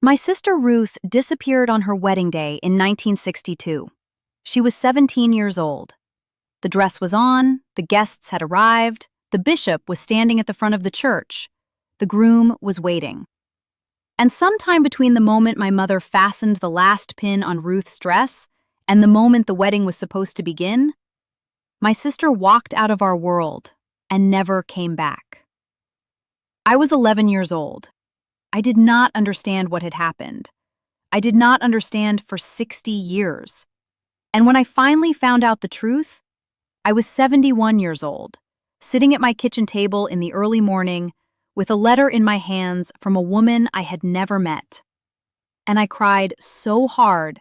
My sister Ruth disappeared on her wedding day in 1962. She was 17 years old. The dress was on, the guests had arrived, the bishop was standing at the front of the church. The groom was waiting. And sometime between the moment my mother fastened the last pin on Ruth's dress and the moment the wedding was supposed to begin, my sister walked out of our world and never came back. I was 11 years old. I did not understand what had happened. I did not understand for 60 years. And when I finally found out the truth, I was 71 years old, sitting at my kitchen table in the early morning with a letter in my hands from a woman I had never met. And I cried so hard,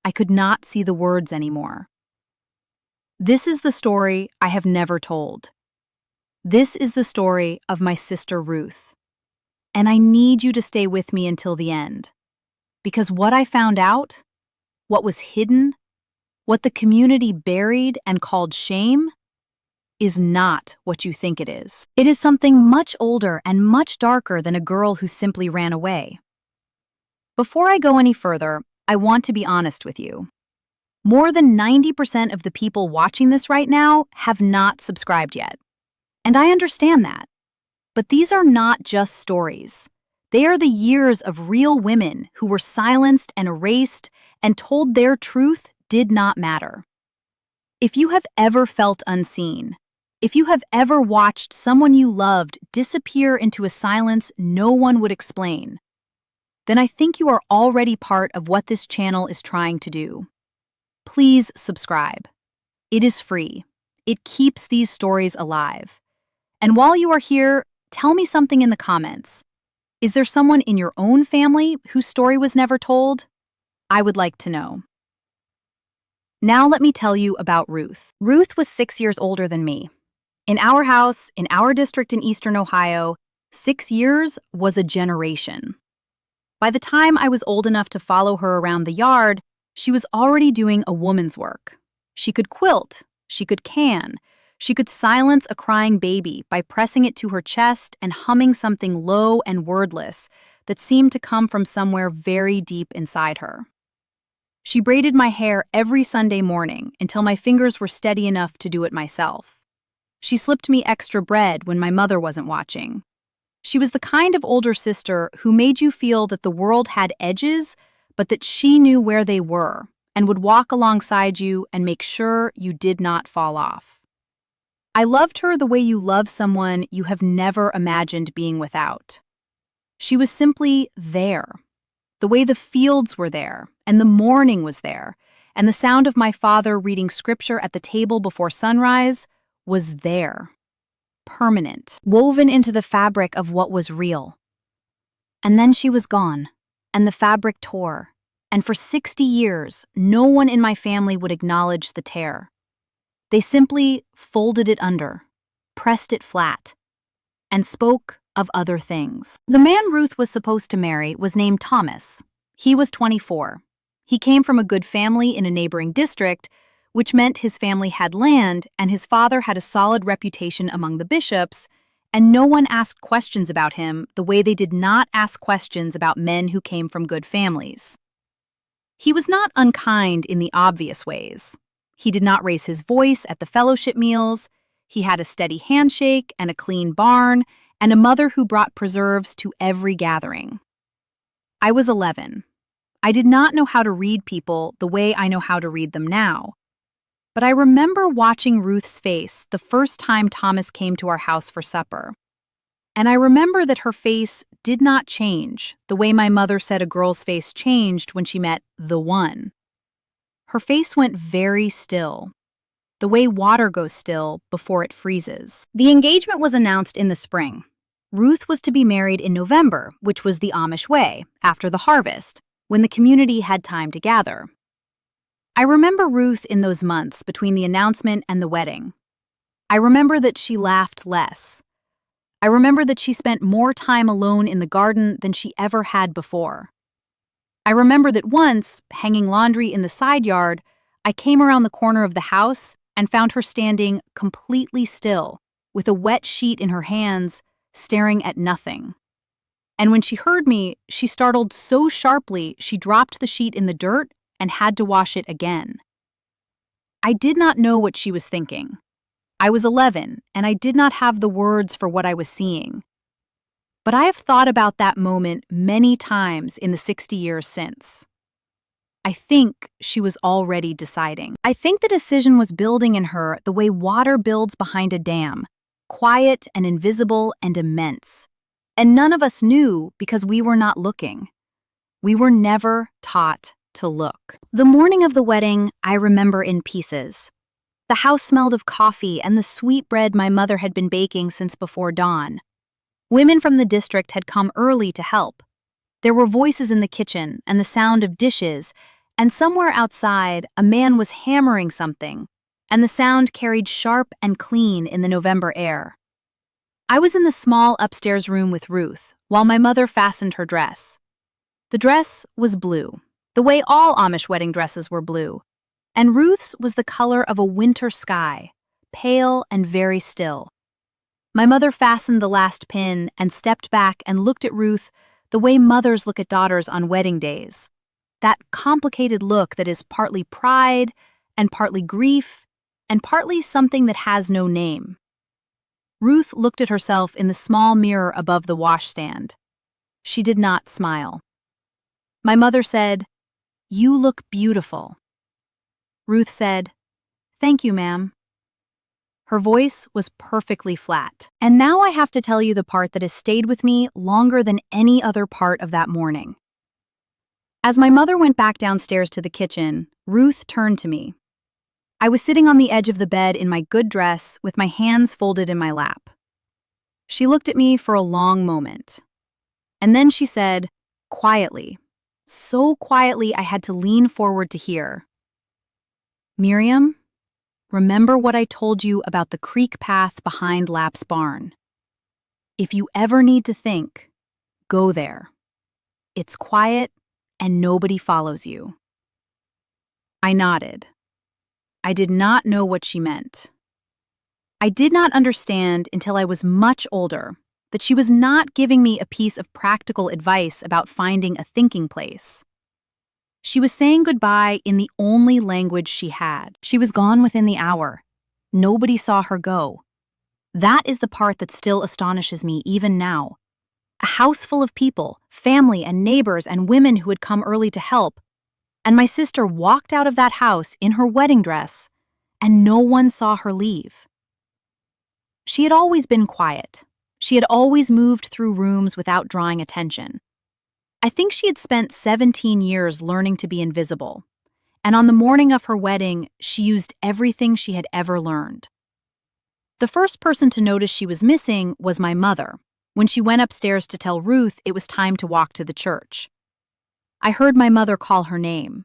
I could not see the words anymore. This is the story I have never told. This is the story of my sister Ruth. And I need you to stay with me until the end. Because what I found out, what was hidden, what the community buried and called shame, is not what you think it is. It is something much older and much darker than a girl who simply ran away. Before I go any further, I want to be honest with you. More than 90% of the people watching this right now have not subscribed yet. And I understand that. But these are not just stories. They are the years of real women who were silenced and erased and told their truth did not matter. If you have ever felt unseen, if you have ever watched someone you loved disappear into a silence no one would explain, then I think you are already part of what this channel is trying to do. Please subscribe. It is free. It keeps these stories alive. And while you are here, tell me something in the comments. Is there someone in your own family whose story was never told? I would like to know. Now let me tell you about Ruth. Ruth was 6 years older than me. In our house, in our district in Eastern Ohio, 6 years was a generation. By the time I was old enough to follow her around the yard, she was already doing a woman's work. She could quilt, she could can, she could silence a crying baby by pressing it to her chest and humming something low and wordless that seemed to come from somewhere very deep inside her. She braided my hair every Sunday morning until my fingers were steady enough to do it myself. She slipped me extra bread when my mother wasn't watching. She was the kind of older sister who made you feel that the world had edges, but that she knew where they were and would walk alongside you and make sure you did not fall off. I loved her the way you love someone you have never imagined being without. She was simply there. The way the fields were there, and the morning was there, and the sound of my father reading scripture at the table before sunrise was there. Permanent, woven into the fabric of what was real. And then she was gone, and the fabric tore, and for 60 years, no one in my family would acknowledge the tear. They simply folded it under, pressed it flat, and spoke of other things. The man Ruth was supposed to marry was named Thomas. He was 24. He came from a good family in a neighboring district, which meant his family had land and his father had a solid reputation among the bishops, and no one asked questions about him the way they did not ask questions about men who came from good families. He was not unkind in the obvious ways. He did not raise his voice at the fellowship meals. He had a steady handshake and a clean barn, and a mother who brought preserves to every gathering. I was 11. I did not know how to read people the way I know how to read them now. But I remember watching Ruth's face the first time Thomas came to our house for supper. And I remember that her face did not change the way my mother said a girl's face changed when she met the one. Her face went very still, the way water goes still before it freezes. The engagement was announced in the spring. Ruth was to be married in November, which was the Amish way, after the harvest, when the community had time to gather. I remember Ruth in those months between the announcement and the wedding. I remember that she laughed less. I remember that she spent more time alone in the garden than she ever had before. I remember that once, hanging laundry in the side yard, I came around the corner of the house and found her standing completely still, with a wet sheet in her hands, staring at nothing. And when she heard me, she startled so sharply she dropped the sheet in the dirt and had to wash it again. I did not know what she was thinking. I was 11, and I did not have the words for what I was seeing. But I have thought about that moment many times in the 60 years since. I think she was already deciding. I think the decision was building in her the way water builds behind a dam, quiet and invisible and immense. And none of us knew because we were not looking. We were never taught to look. The morning of the wedding, I remember in pieces. The house smelled of coffee and the sweet bread my mother had been baking since before dawn. Women from the district had come early to help. There were voices in the kitchen and the sound of dishes, and somewhere outside, a man was hammering something, and the sound carried sharp and clean in the November air. I was in the small upstairs room with Ruth, while my mother fastened her dress. The dress was blue, the way all Amish wedding dresses were blue, and Ruth's was the color of a winter sky, pale and very still. My mother fastened the last pin and stepped back and looked at Ruth the way mothers look at daughters on wedding days, that complicated look that is partly pride and partly grief and partly something that has no name. Ruth looked at herself in the small mirror above the washstand. She did not smile. My mother said, "You look beautiful." Ruth said, "Thank you, ma'am." Her voice was perfectly flat. And now I have to tell you the part that has stayed with me longer than any other part of that morning. As my mother went back downstairs to the kitchen, Ruth turned to me. I was sitting on the edge of the bed in my good dress with my hands folded in my lap. She looked at me for a long moment. And then she said, quietly, so quietly I had to lean forward to hear, "Miriam, remember what I told you about the creek path behind Lap's barn. If you ever need to think, go there. It's quiet and nobody follows you." I nodded. I did not know what she meant. I did not understand until I was much older that she was not giving me a piece of practical advice about finding a thinking place. She was saying goodbye in the only language she had. She was gone within the hour. Nobody saw her go. That is the part that still astonishes me even now. A house full of people, family and neighbors and women who had come early to help, and my sister walked out of that house in her wedding dress, and no one saw her leave. She had always been quiet. She had always moved through rooms without drawing attention. I think she had spent 17 years learning to be invisible, and on the morning of her wedding, she used everything she had ever learned. The first person to notice she was missing was my mother, when she went upstairs to tell Ruth it was time to walk to the church. I heard my mother call her name.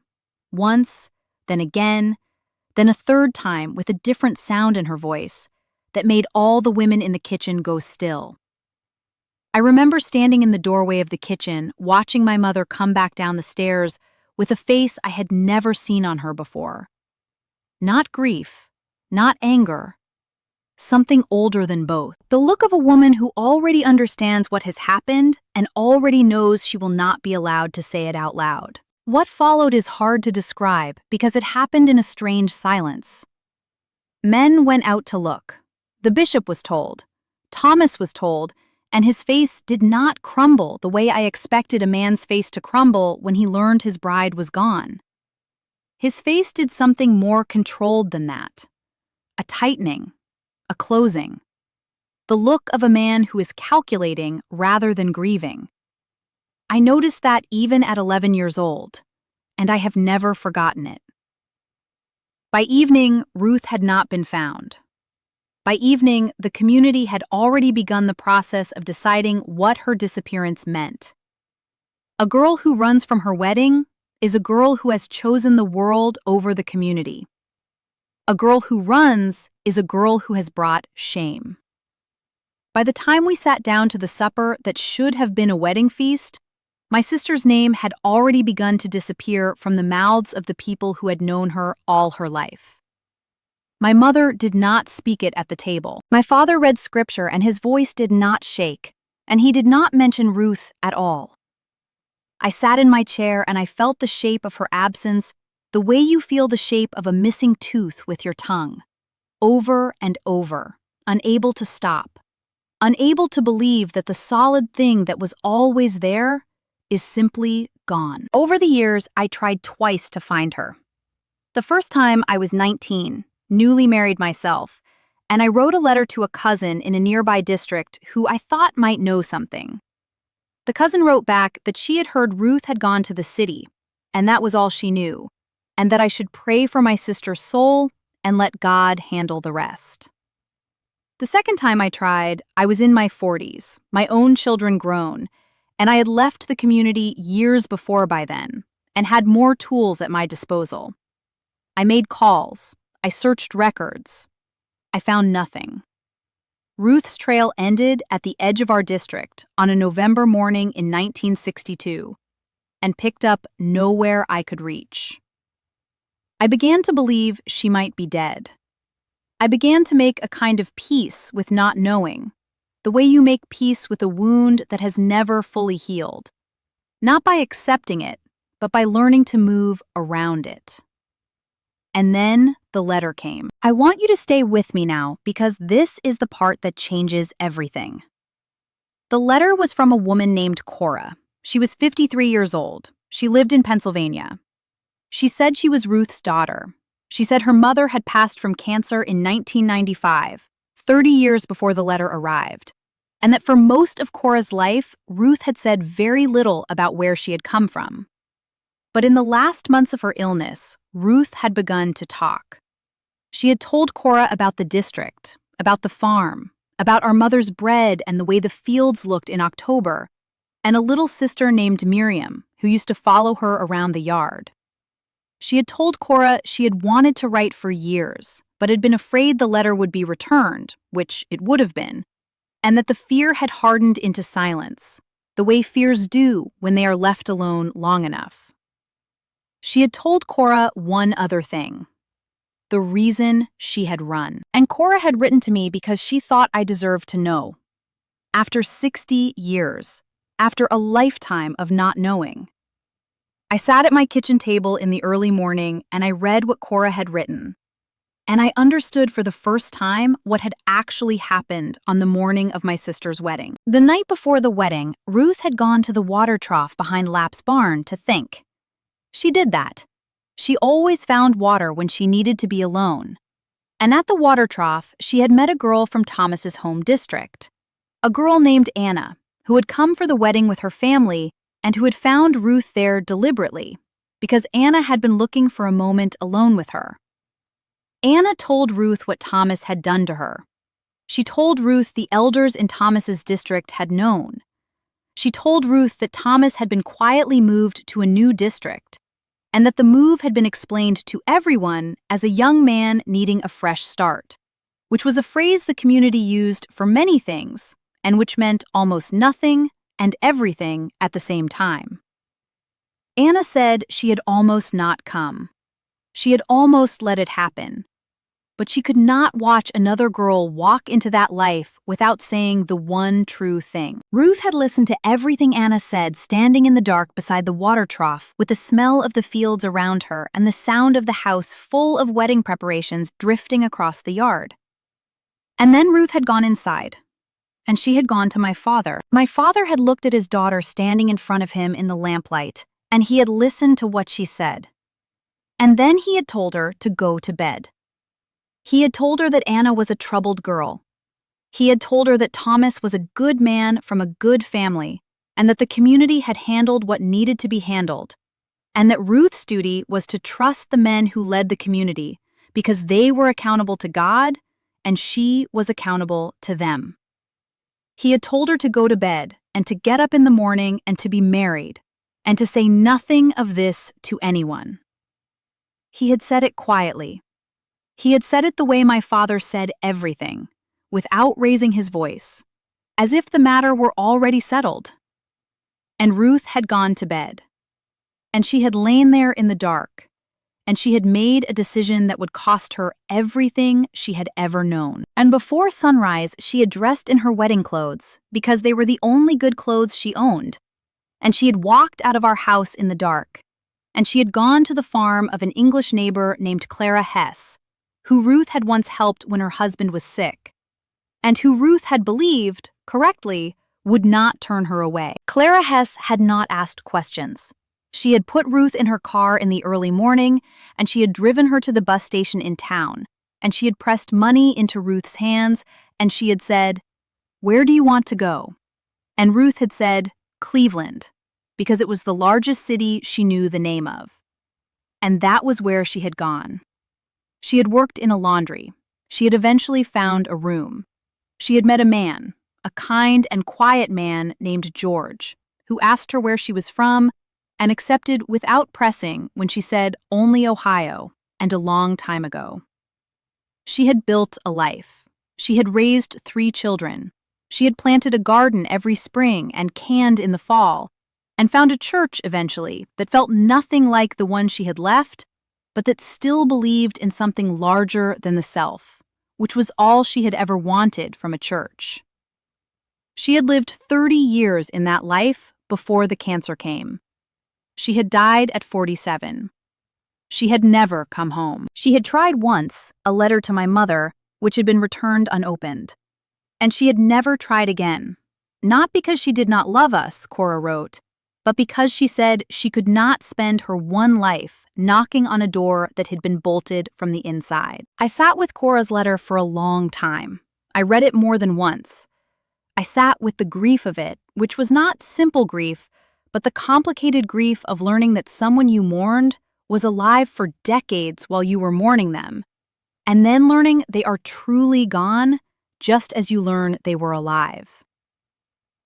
Once, then again, then a third time with a different sound in her voice that made all the women in the kitchen go still. I remember standing in the doorway of the kitchen, watching my mother come back down the stairs with a face I had never seen on her before. Not grief, not anger, something older than both. The look of a woman who already understands what has happened and already knows she will not be allowed to say it out loud. What followed is hard to describe because it happened in a strange silence. Men went out to look. The bishop was told. Thomas was told, and his face did not crumble the way I expected a man's face to crumble when he learned his bride was gone. His face did something more controlled than that. A tightening. A closing. The look of a man who is calculating rather than grieving. I noticed that even at 11 years old, and I have never forgotten it. By evening, Ruth had not been found. By evening, the community had already begun the process of deciding what her disappearance meant. A girl who runs from her wedding is a girl who has chosen the world over the community. A girl who runs is a girl who has brought shame. By the time we sat down to the supper that should have been a wedding feast, my sister's name had already begun to disappear from the mouths of the people who had known her all her life. My mother did not speak it at the table. My father read scripture and his voice did not shake. and he did not mention Ruth at all. I sat in my chair and I felt the shape of her absence, the way you feel the shape of a missing tooth with your tongue, over and over, unable to stop, unable to believe that the solid thing that was always there is simply gone. Over the years, I tried twice to find her. The first time I was 19, newly married myself, and I wrote a letter to a cousin in a nearby district who I thought might know something. The cousin wrote back that she had heard Ruth had gone to the city, and that was all she knew, and that I should pray for my sister's soul and let God handle the rest. The second time I tried, I was in my 40s, my own children grown, and I had left the community years before by then, and had more tools at my disposal. I made calls, I searched records. I found nothing. Ruth's trail ended at the edge of our district on a November morning in 1962, and picked up nowhere I could reach. I began to believe she might be dead. I began to make a kind of peace with not knowing, the way you make peace with a wound that has never fully healed, not by accepting it, but by learning to move around it. And then the letter came. I want you to stay with me now because this is the part that changes everything. The letter was from a woman named Cora. She was 53 years old. She lived in Pennsylvania. She said she was Ruth's daughter. She said her mother had passed from cancer in 1995, 30 years before the letter arrived, and that for most of Cora's life, Ruth had said very little about where she had come from. But in the last months of her illness, Ruth had begun to talk. She had told Cora about the district, about the farm, about our mother's bread and the way the fields looked in October, and a little sister named Miriam, who used to follow her around the yard. She had told Cora she had wanted to write for years, but had been afraid the letter would be returned, which it would have been, and that the fear had hardened into silence, the way fears do when they are left alone long enough. She had told Cora one other thing, the reason she had run. And Cora had written to me because she thought I deserved to know. After 60 years, after a lifetime of not knowing. I sat at my kitchen table in the early morning and I read what Cora had written. And I understood for the first time what had actually happened on the morning of my sister's wedding. The night before the wedding, Ruth had gone to the water trough behind Lap's barn to think. She did that. She always found water when she needed to be alone. And at the water trough, she had met a girl from Thomas's home district. A girl named Anna, who had come for the wedding with her family and who had found Ruth there deliberately, because Anna had been looking for a moment alone with her. Anna told Ruth what Thomas had done to her. She told Ruth the elders in Thomas's district had known. She told Ruth that Thomas had been quietly moved to a new district, and that the move had been explained to everyone as a young man needing a fresh start, which was a phrase the community used for many things, and which meant almost nothing and everything at the same time. Anna said she had almost not come. She had almost let it happen. But she could not watch another girl walk into that life without saying the one true thing. Ruth had listened to everything Anna said standing in the dark beside the water trough with the smell of the fields around her and the sound of the house full of wedding preparations drifting across the yard. And then Ruth had gone inside, and she had gone to my father. My father had looked at his daughter standing in front of him in the lamplight, and he had listened to what she said. And then he had told her to go to bed. He had told her that Anna was a troubled girl. He had told her that Thomas was a good man from a good family, and that the community had handled what needed to be handled, and that Ruth's duty was to trust the men who led the community, because they were accountable to God, and she was accountable to them. He had told her to go to bed, and to get up in the morning, and to be married, and to say nothing of this to anyone. He had said it quietly. He had said it the way my father said everything, without raising his voice, as if the matter were already settled. And Ruth had gone to bed. And she had lain there in the dark, and she had made a decision that would cost her everything she had ever known. And before sunrise, she had dressed in her wedding clothes because they were the only good clothes she owned. And she had walked out of our house in the dark. And she had gone to the farm of an English neighbor named Clara Hess, who Ruth had once helped when her husband was sick, and who Ruth had believed, correctly, would not turn her away. Clara Hess had not asked questions. She had put Ruth in her car in the early morning, and she had driven her to the bus station in town, and she had pressed money into Ruth's hands, and she had said, "Where do you want to go?" And Ruth had said, "Cleveland," because it was the largest city she knew the name of. And that was where she had gone. She had worked in a laundry. She had eventually found a room. She had met a man, a kind and quiet man named George, who asked her where she was from and accepted without pressing when she said only Ohio and a long time ago. She had built a life. She had raised 3 children. She had planted a garden every spring and canned in the fall, and found a church eventually that felt nothing like the one she had left, but that still believed in something larger than the self, which was all she had ever wanted from a church. She had lived 30 years in that life before the cancer came. She had died at 47. She had never come home. She had tried once, a letter to my mother, which had been returned unopened. And she had never tried again. Not because she did not love us, Cora wrote, but because she said she could not spend her one life knocking on a door that had been bolted from the inside. I sat with Cora's letter for a long time. I read it more than once. I sat with the grief of it, which was not simple grief, but the complicated grief of learning that someone you mourned was alive for decades while you were mourning them, and then learning they are truly gone just as you learn they were alive.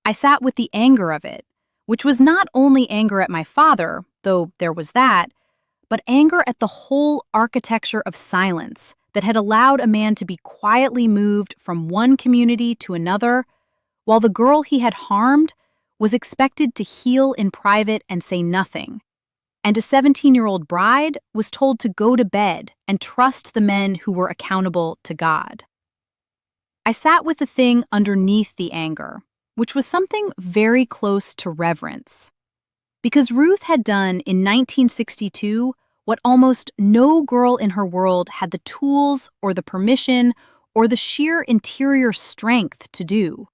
I sat with the anger of it, which was not only anger at my father, though there was that, but anger at the whole architecture of silence that had allowed a man to be quietly moved from one community to another, while the girl he had harmed was expected to heal in private and say nothing, and a 17-year-old bride was told to go to bed and trust the men who were accountable to God. I sat with the thing underneath the anger, which was something very close to reverence. Because Ruth had done in 1962 what almost no girl in her world had the tools or the permission or the sheer interior strength to do.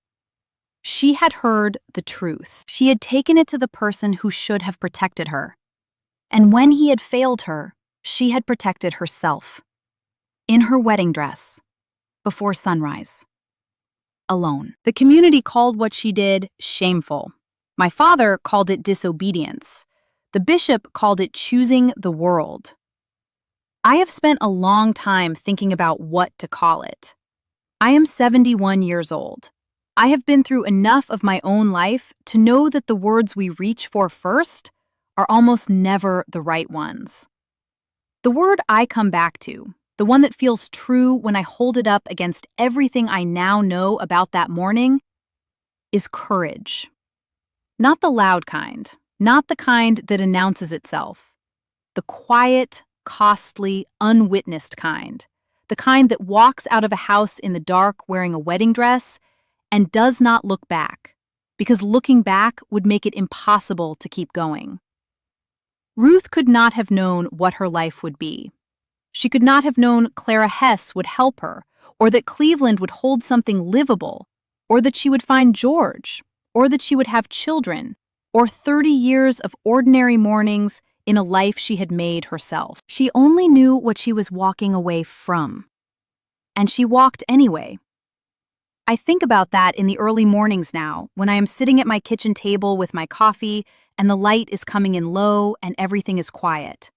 She had heard the truth. She had taken it to the person who should have protected her. And when he had failed her, she had protected herself. In her wedding dress, before sunrise. Alone. The community called what she did shameful. My father called it disobedience. The bishop called it choosing the world. I have spent a long time thinking about what to call it. I am 71 years old. I have been through enough of my own life to know that the words we reach for first are almost never the right ones. The word I come back to, the one that feels true when I hold it up against everything I now know about that morning, is courage. Not the loud kind, not the kind that announces itself. The quiet, costly, unwitnessed kind. The kind that walks out of a house in the dark wearing a wedding dress and does not look back, because looking back would make it impossible to keep going. Ruth could not have known what her life would be. She could not have known Clara Hess would help her, or that Cleveland would hold something livable, or that she would find George, or that she would have children, or 30 years of ordinary mornings in a life she had made herself. She only knew what she was walking away from. And she walked anyway. I think about that in the early mornings now, when I am sitting at my kitchen table with my coffee and the light is coming in low and everything is quiet.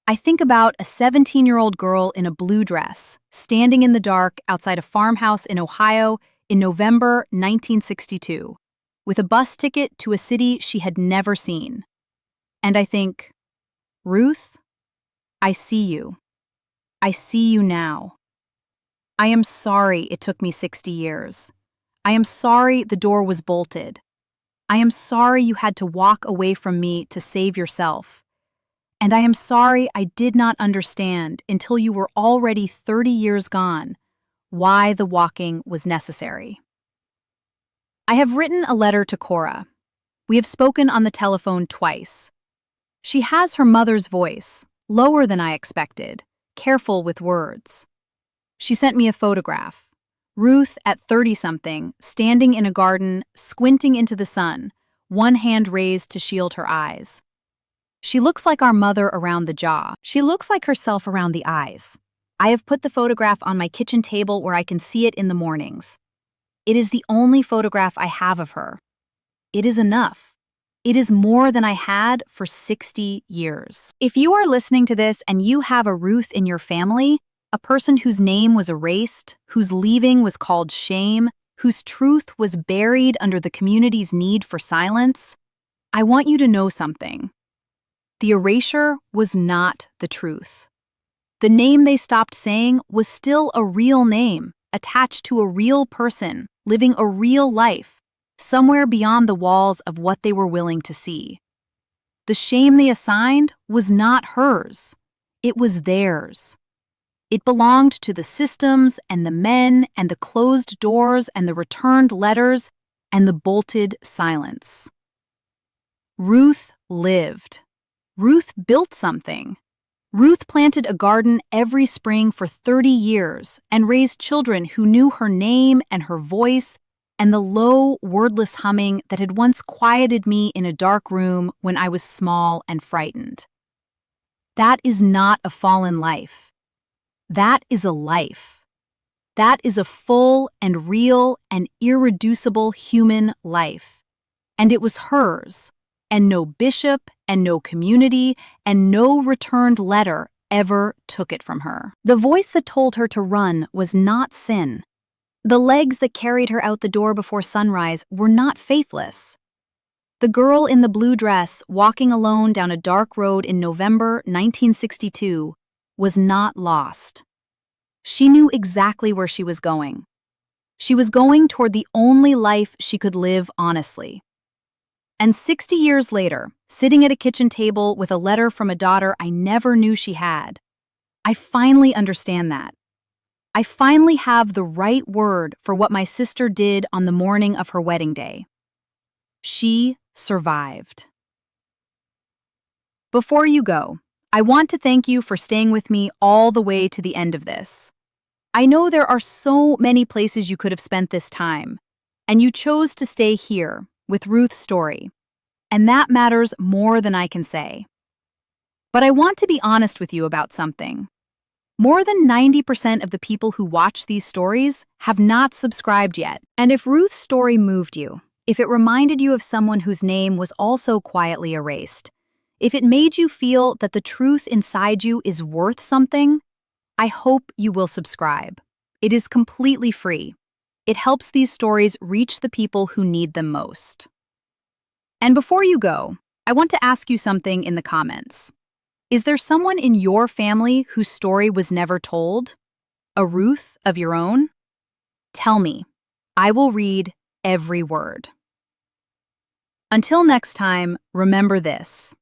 I think about a 17-year-old girl in a blue dress, standing in the dark outside a farmhouse in Ohio in November 1962, with a bus ticket to a city she had never seen. And I think, Ruth, I see you. I see you now. I am sorry it took me 60 years. I am sorry the door was bolted. I am sorry you had to walk away from me to save yourself. And I am sorry I did not understand until you were already 30 years gone why the walking was necessary. I have written a letter to Cora. We have spoken on the telephone twice. She has her mother's voice, lower than I expected, careful with words. She sent me a photograph. Ruth, at 30-something, standing in a garden, squinting into the sun, one hand raised to shield her eyes. She looks like our mother around the jaw. She looks like herself around the eyes. I have put the photograph on my kitchen table where I can see it in the mornings. It is the only photograph I have of her. It is enough. It is more than I had for 60 years. If you are listening to this and you have a Ruth in your family, a person whose name was erased, whose leaving was called shame, whose truth was buried under the community's need for silence, I want you to know something. The erasure was not the truth. The name they stopped saying was still a real name, attached to a real person, living a real life, somewhere beyond the walls of what they were willing to see. The shame they assigned was not hers. It was theirs. It belonged to the systems and the men and the closed doors and the returned letters and the bolted silence. Ruth lived. Ruth built something. Ruth planted a garden every spring for 30 years and raised children who knew her name and her voice and the low, wordless humming that had once quieted me in a dark room when I was small and frightened. That is not a fallen life. That is a life. That is a full and real and irreducible human life. And it was hers, and no bishop and no community and no returned letter ever took it from her. The voice that told her to run was not sin. The legs that carried her out the door before sunrise were not faithless. The girl in the blue dress walking alone down a dark road in November 1962 was not lost. She knew exactly where she was going. She was going toward the only life she could live honestly. And 60 years later, sitting at a kitchen table with a letter from a daughter I never knew she had, I finally understand that. I finally have the right word for what my sister did on the morning of her wedding day. She survived. Before you go, I want to thank you for staying with me all the way to the end of this. I know there are so many places you could have spent this time, and you chose to stay here with Ruth's story, and that matters more than I can say. But I want to be honest with you about something. More than 90% of the people who watch these stories have not subscribed yet. And if Ruth's story moved you, if it reminded you of someone whose name was also quietly erased, if it made you feel that the truth inside you is worth something, I hope you will subscribe. It is completely free. It helps these stories reach the people who need them most. And before you go, I want to ask you something in the comments. Is there someone in your family whose story was never told? A Ruth of your own? Tell me. I will read every word. Until next time, remember this.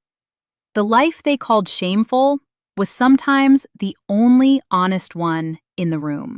The life they called shameful was sometimes the only honest one in the room.